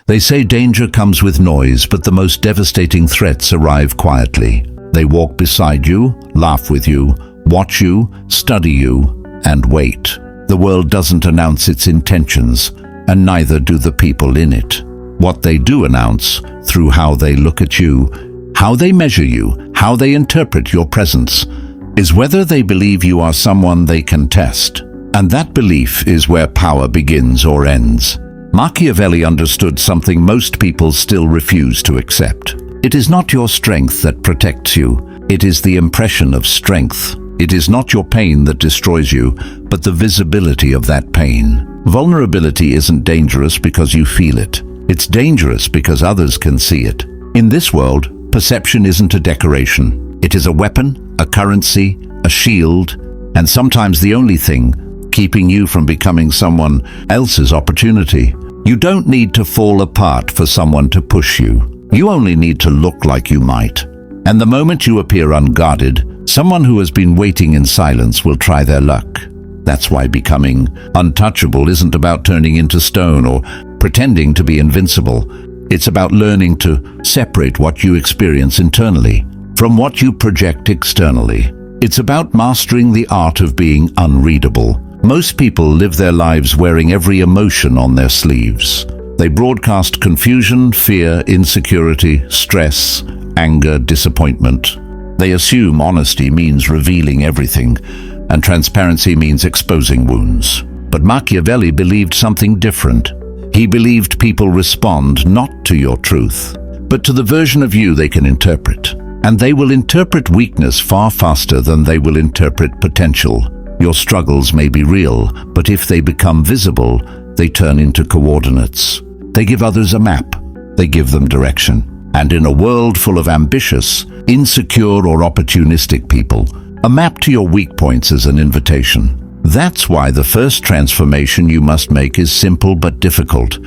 They say danger comes with noise, but the most devastating threats arrive quietly. They walk beside you, laugh with you, watch you, study you, and wait. The world doesn't announce its intentions, and neither do the people in it. What they do announce, through how they look at you, how they measure you, how they interpret your presence, is whether they believe you are someone they can test. And that belief is where power begins or ends. Machiavelli understood something most people still refuse to accept. It is not your strength that protects you. It is the impression of strength. It is not your pain that destroys you, but the visibility of that pain. Vulnerability isn't dangerous because you feel it. It's dangerous because others can see it. In this world, perception isn't a decoration. It is a weapon, a currency, a shield, and sometimes the only thing keeping you from becoming someone else's opportunity. You don't need to fall apart for someone to push you. You only need to look like you might. And the moment you appear unguarded, someone who has been waiting in silence will try their luck. That's why becoming untouchable isn't about turning into stone or pretending to be invincible. It's about learning to separate what you experience internally from what you project externally. It's about mastering the art of being unreadable. Most people live their lives wearing every emotion on their sleeves. They broadcast confusion, fear, insecurity, stress, anger, disappointment. They assume honesty means revealing everything, and transparency means exposing wounds. But Machiavelli believed something different. He believed people respond not to your truth, but to the version of you they can interpret. And they will interpret weakness far faster than they will interpret potential. Your struggles may be real, but if they become visible, they turn into coordinates. They give others a map. They give them direction. And in a world full of ambitious, insecure or opportunistic people, a map to your weak points is an invitation. That's why the first transformation you must make is simple but difficult.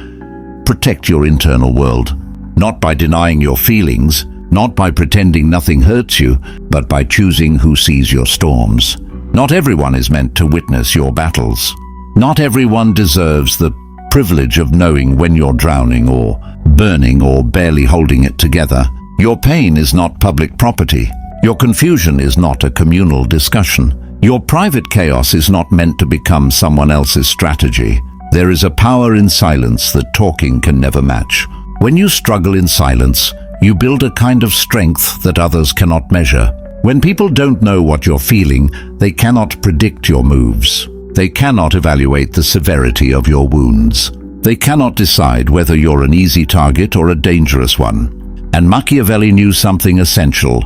Protect your internal world, not by denying your feelings, not by pretending nothing hurts you, but by choosing who sees your storms. Not everyone is meant to witness your battles. Not everyone deserves the privilege of knowing when you're drowning or burning or barely holding it together. Your pain is not public property. Your confusion is not a communal discussion. Your private chaos is not meant to become someone else's strategy. There is a power in silence that talking can never match. When you struggle in silence, you build a kind of strength that others cannot measure. When people don't know what you're feeling, they cannot predict your moves. They cannot evaluate the severity of your wounds. They cannot decide whether you're an easy target or a dangerous one. And Machiavelli knew something essential.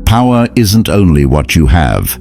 Power isn't only what you have.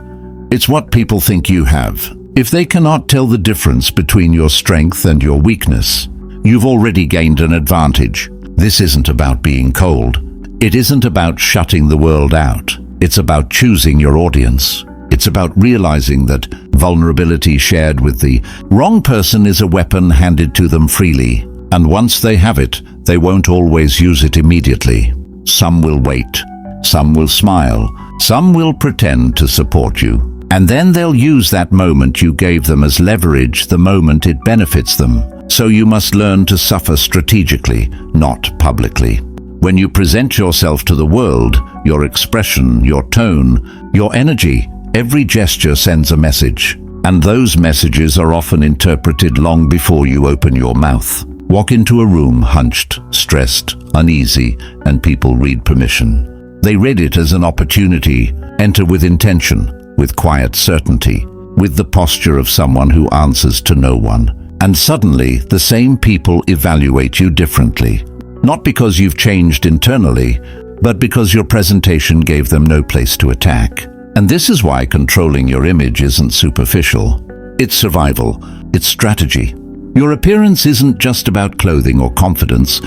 It's what people think you have. If they cannot tell the difference between your strength and your weakness, you've already gained an advantage. This isn't about being cold. It isn't about shutting the world out. It's about choosing your audience. It's about realizing that vulnerability shared with the wrong person is a weapon handed to them freely. And once they have it, they won't always use it immediately. Some will wait. Some will smile. Some will pretend to support you. And then they'll use that moment you gave them as leverage the moment it benefits them. So you must learn to suffer strategically, not publicly. When you present yourself to the world, your expression, your tone, your energy, every gesture sends a message. And those messages are often interpreted long before you open your mouth. Walk into a room hunched, stressed, uneasy, and people read permission. They read it as an opportunity. Enter with intention, with quiet certainty, with the posture of someone who answers to no one. And suddenly, the same people evaluate you differently. Not because you've changed internally, but because your presentation gave them no place to attack. And this is why controlling your image isn't superficial. It's survival. It's strategy. Your appearance isn't just about clothing or confidence.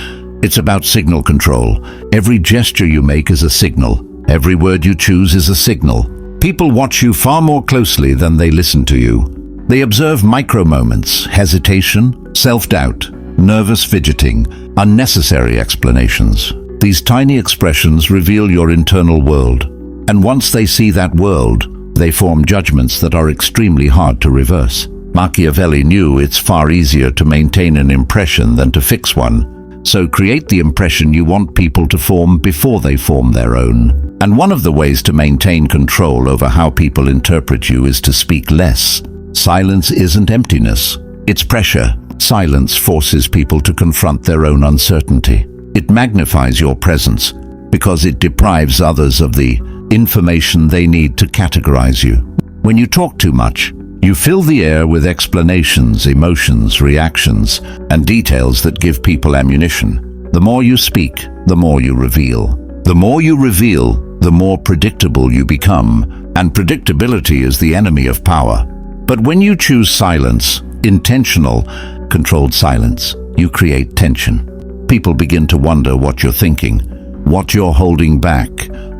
It's about signal control. Every gesture you make is a signal. Every word you choose is a signal. People watch you far more closely than they listen to you. They observe micro moments, hesitation, self-doubt, nervous fidgeting, unnecessary explanations. These tiny expressions reveal your internal world. And once they see that world, they form judgments that are extremely hard to reverse. Machiavelli knew it's far easier to maintain an impression than to fix one. So create the impression you want people to form before they form their own. And one of the ways to maintain control over how people interpret you is to speak less. Silence isn't emptiness, it's pressure. Silence forces people to confront their own uncertainty. It magnifies your presence because it deprives others of the information they need to categorize you. When you talk too much, you fill the air with explanations, emotions, reactions, and details that give people ammunition. The more you speak, the more you reveal. The more you reveal, the more predictable you become, and predictability is the enemy of power. But when you choose silence, intentional, controlled silence, you create tension. People begin to wonder what you're thinking, what you're holding back,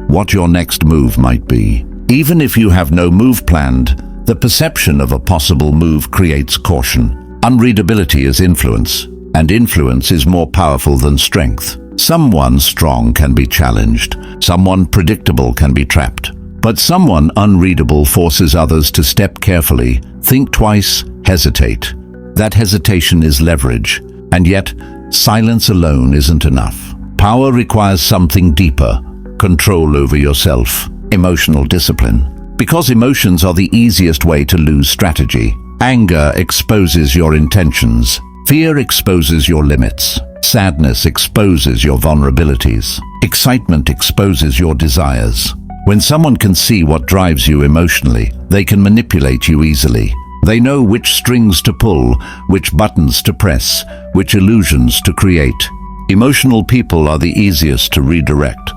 what your next move might be. Even if you have no move planned, the perception of a possible move creates caution. Unreadability is influence, and influence is more powerful than strength. Someone strong can be challenged, someone predictable can be trapped, but someone unreadable forces others to step carefully, think twice, hesitate. That hesitation is leverage, and yet silence alone isn't enough. Power requires something deeper: control over yourself, emotional discipline. Because emotions are the easiest way to lose strategy. Anger exposes your intentions. Fear exposes your limits. Sadness exposes your vulnerabilities. Excitement exposes your desires. When someone can see what drives you emotionally, they can manipulate you easily. They know which strings to pull, which buttons to press, which illusions to create. Emotional people are the easiest to redirect,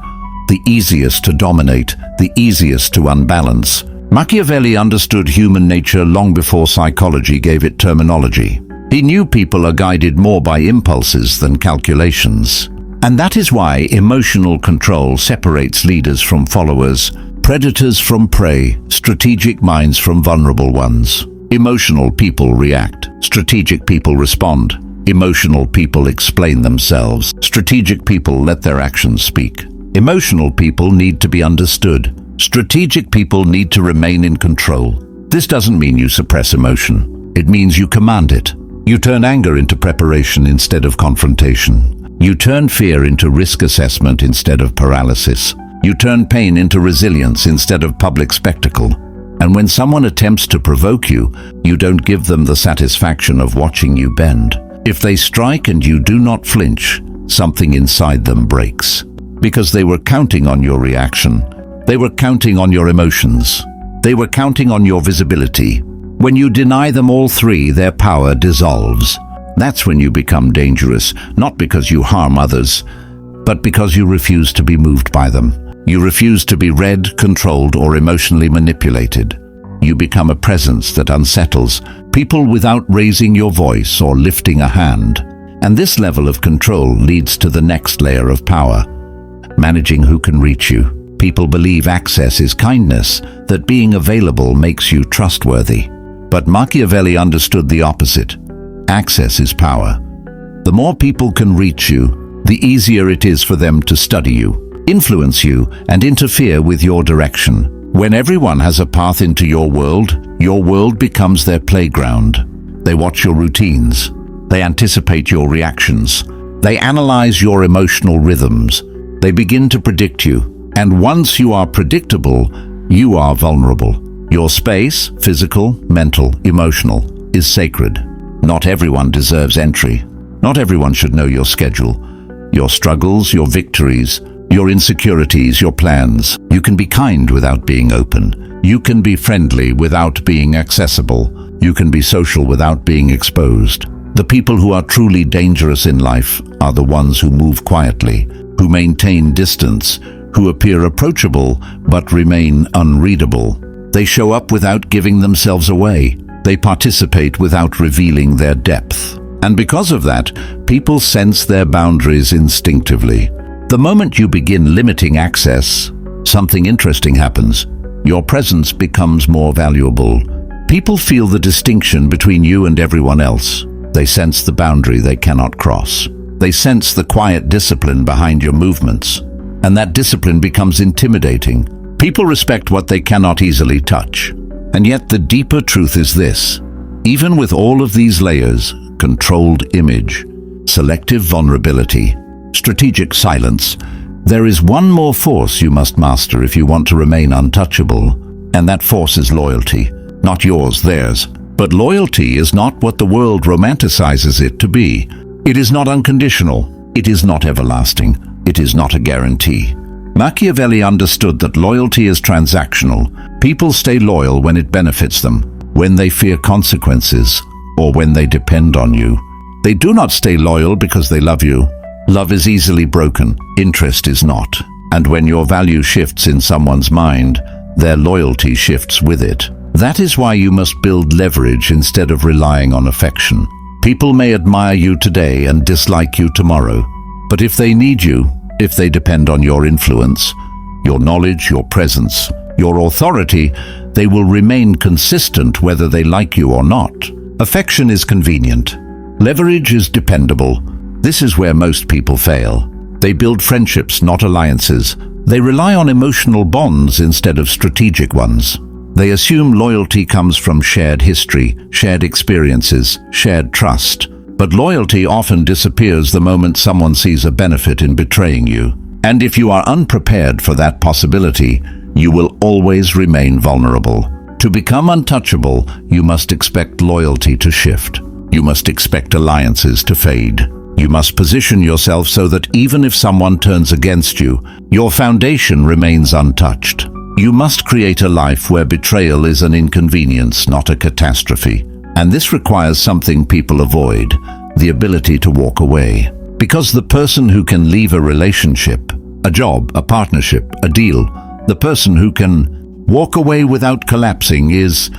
the easiest to dominate, the easiest to unbalance. Machiavelli understood human nature long before psychology gave it terminology. He knew people are guided more by impulses than calculations. And that is why emotional control separates leaders from followers, predators from prey, strategic minds from vulnerable ones. Emotional people react. Strategic people respond. Emotional people explain themselves. Strategic people let their actions speak. Emotional people need to be understood. Strategic people need to remain in control. This doesn't mean you suppress emotion. It means you command it. You turn anger into preparation instead of confrontation. You turn fear into risk assessment instead of paralysis. You turn pain into resilience instead of public spectacle. And when someone attempts to provoke you, you don't give them the satisfaction of watching you bend. If they strike and you do not flinch, something inside them breaks. Because they were counting on your reaction. They were counting on your emotions. They were counting on your visibility. When you deny them all three, their power dissolves. That's when you become dangerous, not because you harm others, but because you refuse to be moved by them. You refuse to be read, controlled, or emotionally manipulated. You become a presence that unsettles people without raising your voice or lifting a hand. And this level of control leads to the next layer of power: managing who can reach you. People believe access is kindness, that being available makes you trustworthy. But Machiavelli understood the opposite. Access is power. The more people can reach you, the easier it is for them to study you, influence you, and interfere with your direction. When everyone has a path into your world becomes their playground. They watch your routines. They anticipate your reactions. They analyze your emotional rhythms. They begin to predict you. And once you are predictable, you are vulnerable. Your space, physical, mental, emotional, is sacred. Not everyone deserves entry. Not everyone should know your schedule, your struggles, your victories, your insecurities, your plans. You can be kind without being open. You can be friendly without being accessible. You can be social without being exposed. The people who are truly dangerous in life are the ones who move quietly, who maintain distance, who appear approachable but remain unreadable. They show up without giving themselves away. They participate without revealing their depth. And because of that, people sense their boundaries instinctively. The moment you begin limiting access, something interesting happens. Your presence becomes more valuable. People feel the distinction between you and everyone else. They sense the boundary they cannot cross. They sense the quiet discipline behind your movements. And that discipline becomes intimidating. People respect what they cannot easily touch. And yet the deeper truth is this: even with all of these layers, controlled image, selective vulnerability, strategic silence. There is one more force you must master if you want to remain untouchable, and that force is loyalty. Not yours, theirs. But loyalty is not what the world romanticizes it to be. It is not unconditional. It is not everlasting. It is not a guarantee. Machiavelli understood that loyalty is transactional. People stay loyal when it benefits them, when they fear consequences, or when they depend on you. They do not stay loyal because they love you. Love is easily broken. Interest is not. And when your value shifts in someone's mind, their loyalty shifts with it. That is why you must build leverage instead of relying on affection. People may admire you today and dislike you tomorrow. But if they need you, if they depend on your influence, your knowledge, your presence, your authority, they will remain consistent whether they like you or not. Affection is convenient. Leverage is dependable. This is where most people fail. They build friendships, not alliances. They rely on emotional bonds instead of strategic ones. They assume loyalty comes from shared history, shared experiences, shared trust. But loyalty often disappears the moment someone sees a benefit in betraying you. And if you are unprepared for that possibility, you will always remain vulnerable. To become untouchable, you must expect loyalty to shift. You must expect alliances to fade. You must position yourself so that even if someone turns against you, your foundation remains untouched. You must create a life where betrayal is an inconvenience, not a catastrophe. And this requires something people avoid, the ability to walk away. Because the person who can leave a relationship, a job, a partnership, a deal, the person who can walk away without collapsing is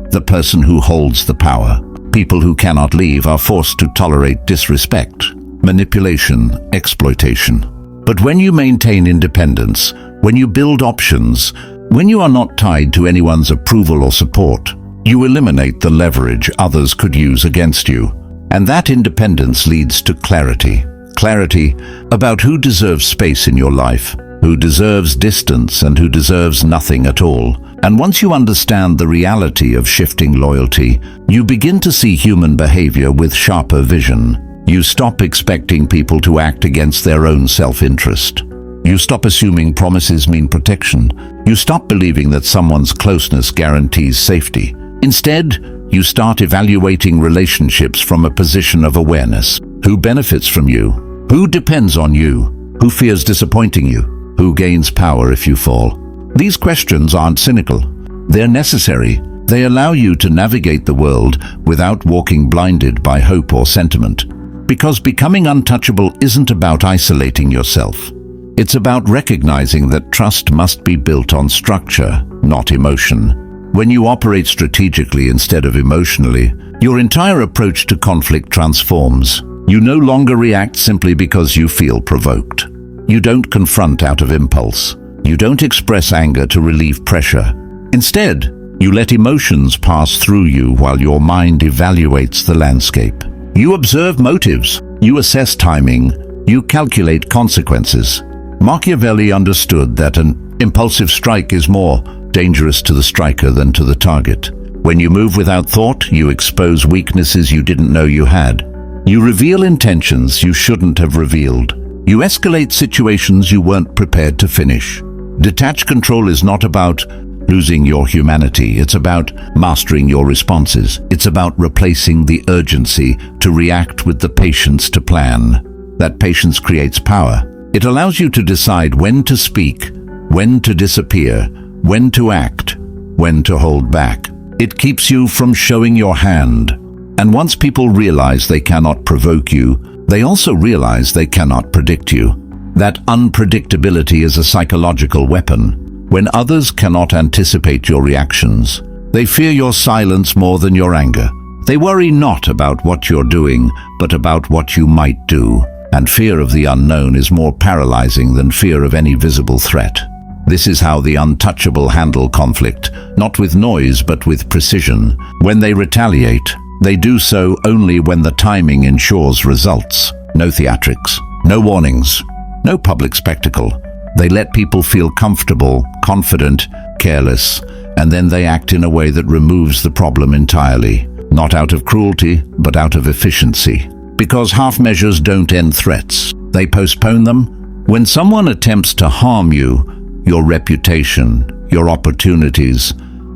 the person who holds the power. People who cannot leave are forced to tolerate disrespect, manipulation, exploitation. But when you maintain independence, when you build options, when you are not tied to anyone's approval or support, you eliminate the leverage others could use against you. And that independence leads to clarity. Clarity about who deserves space in your life, who deserves distance, and who deserves nothing at all. And once you understand the reality of shifting loyalty, you begin to see human behavior with sharper vision. You stop expecting people to act against their own self-interest. You stop assuming promises mean protection. You stop believing that someone's closeness guarantees safety. Instead, you start evaluating relationships from a position of awareness. Who benefits from you? Who depends on you? Who fears disappointing you? Who gains power if you fall? These questions aren't cynical. They're necessary. They allow you to navigate the world without walking blinded by hope or sentiment. Because becoming untouchable isn't about isolating yourself. It's about recognizing that trust must be built on structure, not emotion. When you operate strategically instead of emotionally, your entire approach to conflict transforms. You no longer react simply because you feel provoked. You don't confront out of impulse. You don't express anger to relieve pressure. Instead, you let emotions pass through you while your mind evaluates the landscape. You observe motives. You assess timing. You calculate consequences. Machiavelli understood that an impulsive strike is more dangerous to the striker than to the target. When you move without thought, you expose weaknesses you didn't know you had. You reveal intentions you shouldn't have revealed. You escalate situations you weren't prepared to finish. Detached control is not about losing your humanity. It's about mastering your responses. It's about replacing the urgency to react with the patience to plan. That patience creates power. It allows you to decide when to speak, when to disappear, when to act, when to hold back. It keeps you from showing your hand. And once people realize they cannot provoke you, they also realize they cannot predict you. That unpredictability is a psychological weapon. When others cannot anticipate your reactions, they fear your silence more than your anger. They worry not about what you're doing, but about what you might do. And fear of the unknown is more paralyzing than fear of any visible threat. This is how the untouchable handle conflict, not with noise but with precision. When they retaliate, they do so only when the timing ensures results. No theatrics, no warnings, no public spectacle. They let people feel comfortable, confident, careless, and then they act in a way that removes the problem entirely. Not out of cruelty, but out of efficiency. Because half measures don't end threats. They postpone them. When someone attempts to harm you, your reputation, your opportunities,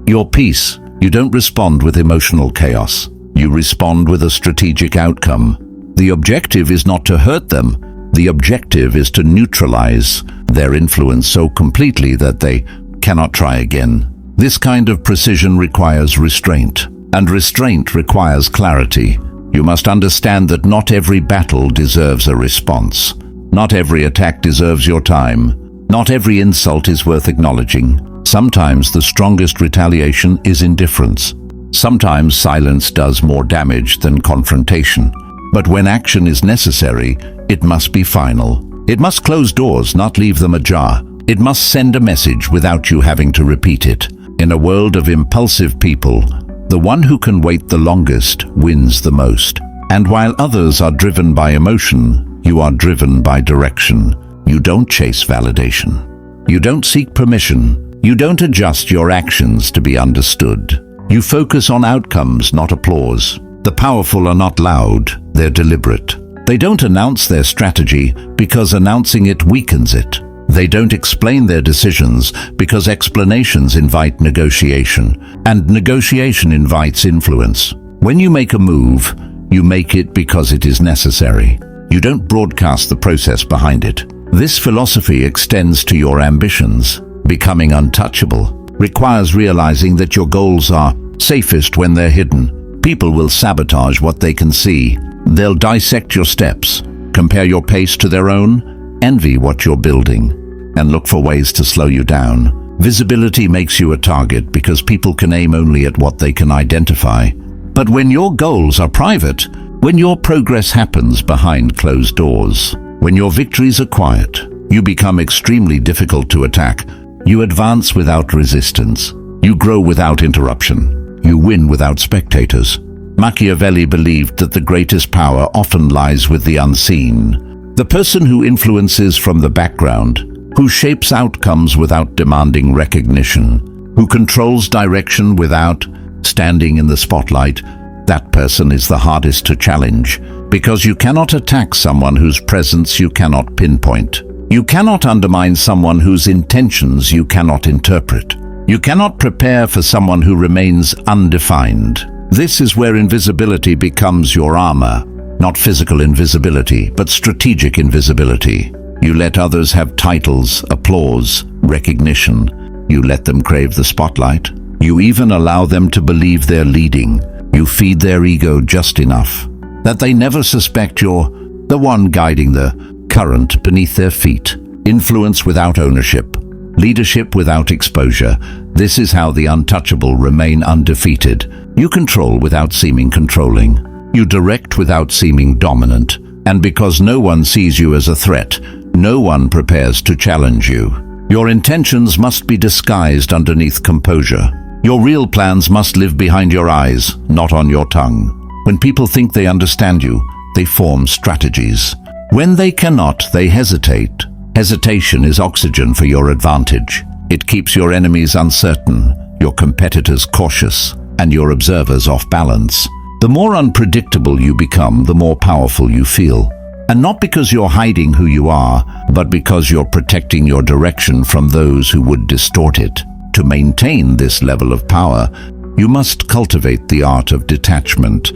your peace, you don't respond with emotional chaos. You respond with a strategic outcome. The objective is not to hurt them. The objective is to neutralize their influence so completely that they cannot try again. This kind of precision requires restraint, and restraint requires clarity. You must understand that not every battle deserves a response. Not every attack deserves your time. Not every insult is worth acknowledging. Sometimes the strongest retaliation is indifference. Sometimes silence does more damage than confrontation. But when action is necessary, it must be final. It must close doors, not leave them ajar. It must send a message without you having to repeat it. In a world of impulsive people, the one who can wait the longest wins the most. And while others are driven by emotion, you are driven by direction. You don't chase validation. You don't seek permission. You don't adjust your actions to be understood. You focus on outcomes, not applause. The powerful are not loud, they're deliberate. They don't announce their strategy because announcing it weakens it. They don't explain their decisions because explanations invite negotiation, and negotiation invites influence. When you make a move, you make it because it is necessary. You don't broadcast the process behind it. This philosophy extends to your ambitions. Becoming untouchable requires realizing that your goals are safest when they're hidden. People will sabotage what they can see. They'll dissect your steps, compare your pace to their own, envy what you're building, and look for ways to slow you down. Visibility makes you a target because people can aim only at what they can identify. But when your goals are private, when your progress happens behind closed doors, when your victories are quiet, you become extremely difficult to attack. You advance without resistance. You grow without interruption. You win without spectators. Machiavelli believed that the greatest power often lies with the unseen. The person who influences from the background, who shapes outcomes without demanding recognition, who controls direction without standing in the spotlight, that person is the hardest to challenge, because you cannot attack someone whose presence you cannot pinpoint. You cannot undermine someone whose intentions you cannot interpret. You cannot prepare for someone who remains undefined. This is where invisibility becomes your armor, not physical invisibility, but strategic invisibility. You let others have titles, applause, recognition. You let them crave the spotlight. You even allow them to believe they're leading. You feed their ego just enough that they never suspect you're the one guiding the current beneath their feet. Influence without ownership. Leadership without exposure. This is how the untouchable remain undefeated. You control without seeming controlling. You direct without seeming dominant. And because no one sees you as a threat, no one prepares to challenge you. Your intentions must be disguised underneath composure. Your real plans must live behind your eyes, not on your tongue. When people think they understand you, they form strategies. When they cannot, they hesitate. Hesitation is oxygen for your advantage. It keeps your enemies uncertain, your competitors cautious, and your observers off balance. The more unpredictable you become, the more powerful you feel. And not because you're hiding who you are, but because you're protecting your direction from those who would distort it. To maintain this level of power, you must cultivate the art of detachment,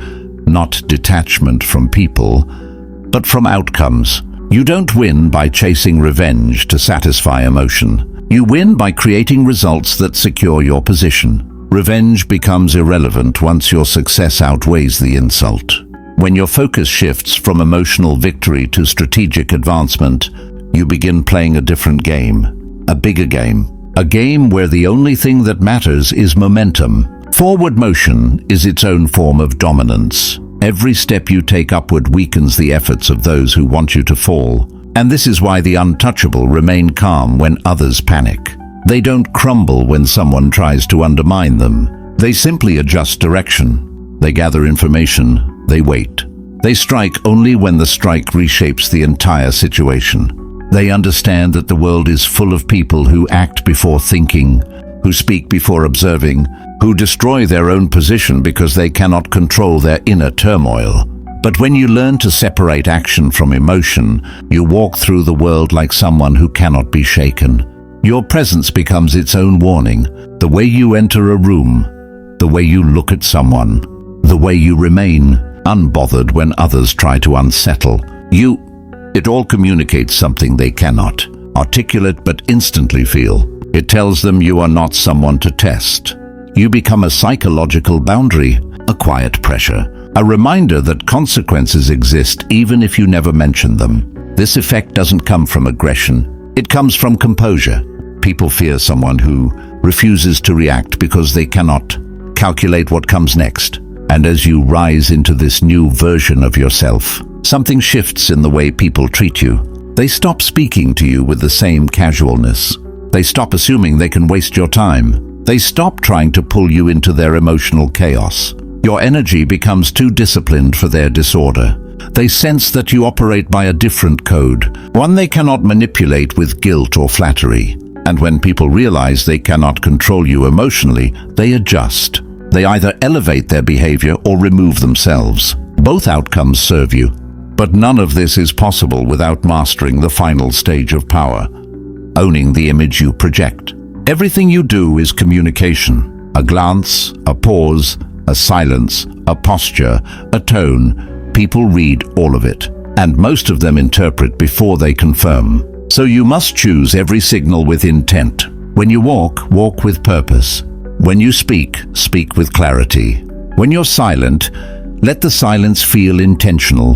not detachment from people, but from outcomes. You don't win by chasing revenge to satisfy emotion. You win by creating results that secure your position. Revenge becomes irrelevant once your success outweighs the insult. When your focus shifts from emotional victory to strategic advancement, you begin playing a different game, a bigger game, a game where the only thing that matters is momentum. Forward motion is its own form of dominance. Every step you take upward weakens the efforts of those who want you to fall. And this is why the untouchable remain calm when others panic. They don't crumble when someone tries to undermine them. They simply adjust direction. They gather information. They wait. They strike only when the strike reshapes the entire situation. They understand that the world is full of people who act before thinking, who speak before observing, who destroy their own position because they cannot control their inner turmoil. But when you learn to separate action from emotion, you walk through the world like someone who cannot be shaken. Your presence becomes its own warning. The way you enter a room, the way you look at someone, the way you remain unbothered when others try to unsettle you. It all communicates something they cannot articulate but instantly feel. It tells them you are not someone to test. You become a psychological boundary, a quiet pressure, a reminder that consequences exist even if you never mention them. This effect doesn't come from aggression. It comes from composure. People fear someone who refuses to react because they cannot calculate what comes next. And as you rise into this new version of yourself, something shifts in the way people treat you. They stop speaking to you with the same casualness. They stop assuming they can waste your time. They stop trying to pull you into their emotional chaos. Your energy becomes too disciplined for their disorder. They sense that you operate by a different code, one they cannot manipulate with guilt or flattery. And when people realize they cannot control you emotionally, they adjust. They either elevate their behavior or remove themselves. Both outcomes serve you. But none of this is possible without mastering the final stage of power, owning the image you project. Everything you do is communication. A glance, a pause, a silence, a posture, a tone. People read all of it, and most of them interpret before they confirm. So you must choose every signal with intent. When you walk, walk with purpose. When you speak, speak with clarity. When you're silent, let the silence feel intentional,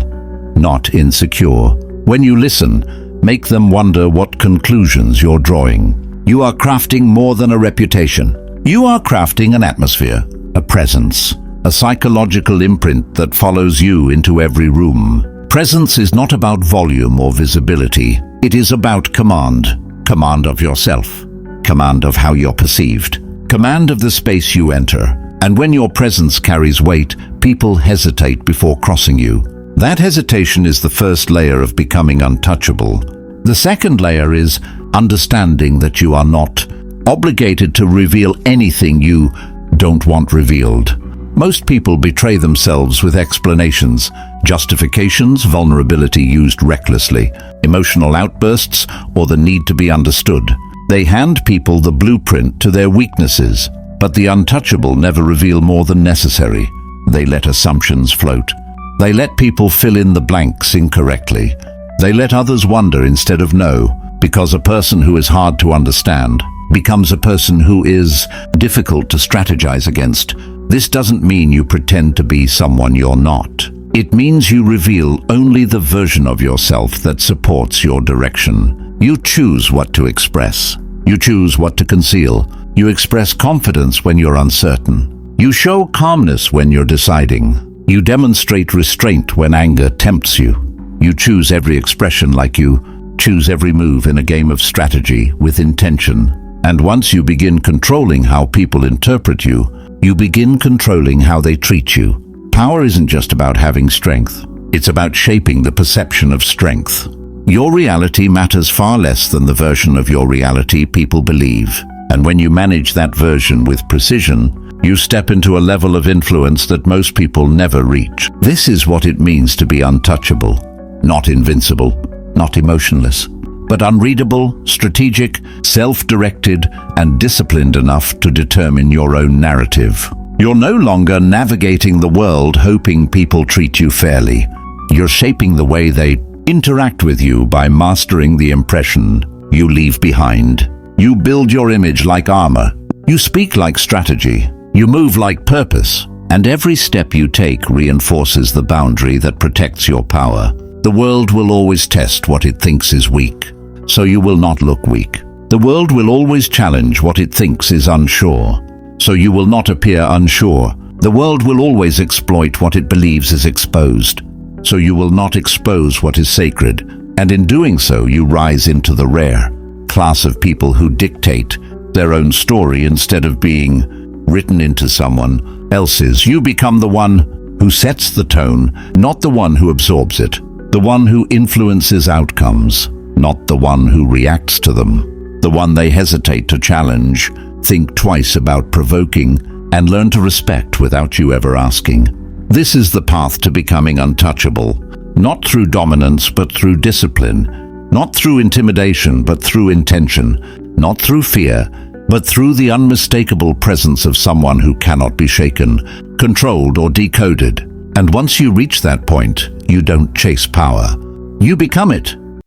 not insecure. When you listen, make them wonder what conclusions you're drawing. You are crafting more than a reputation. You are crafting an atmosphere, a presence, a psychological imprint that follows you into every room. Presence is not about volume or visibility. It is about command. Command of yourself. Command of how you're perceived. Command of the space you enter. And when your presence carries weight, people hesitate before crossing you. That hesitation is the first layer of becoming untouchable. The second layer is understanding that you are not obligated to reveal anything you don't want revealed. Most people betray themselves with explanations, justifications, vulnerability used recklessly, emotional outbursts, or the need to be understood. They hand people the blueprint to their weaknesses, but the untouchable never reveal more than necessary. They let assumptions float. They let people fill in the blanks incorrectly. They let others wonder instead of know, because a person who is hard to understand becomes a person who is difficult to strategize against. This doesn't mean you pretend to be someone you're not. It means you reveal only the version of yourself that supports your direction. You choose what to express. You choose what to conceal. You express confidence when you're uncertain. You show calmness when you're deciding. You demonstrate restraint when anger tempts you. You choose every expression like you choose every move in a game of strategy with intention. And once you begin controlling how people interpret you, you begin controlling how they treat you. Power isn't just about having strength. It's about shaping the perception of strength. Your reality matters far less than the version of your reality people believe. And when you manage that version with precision, you step into a level of influence that most people never reach. This is what it means to be untouchable. Not invincible, not emotionless, but unreadable, strategic, self-directed, and disciplined enough to determine your own narrative. You're no longer navigating the world hoping people treat you fairly. You're shaping the way they interact with you by mastering the impression you leave behind. You build your image like armor. You speak like strategy. You move like purpose. And every step you take reinforces the boundary that protects your power. The world will always test what it thinks is weak, so you will not look weak. The world will always challenge what it thinks is unsure, so you will not appear unsure. The world will always exploit what it believes is exposed, so you will not expose what is sacred. And in doing so, you rise into the rare class of people who dictate their own story instead of being written into someone else's. You become the one who sets the tone, not the one who absorbs it. The one who influences outcomes, not the one who reacts to them. The one they hesitate to challenge, think twice about provoking, and learn to respect without you ever asking. This is the path to becoming untouchable, not through dominance but through discipline, not through intimidation but through intention, not through fear, but through the unmistakable presence of someone who cannot be shaken, controlled or decoded. And once you reach that point, you don't chase power. You become it.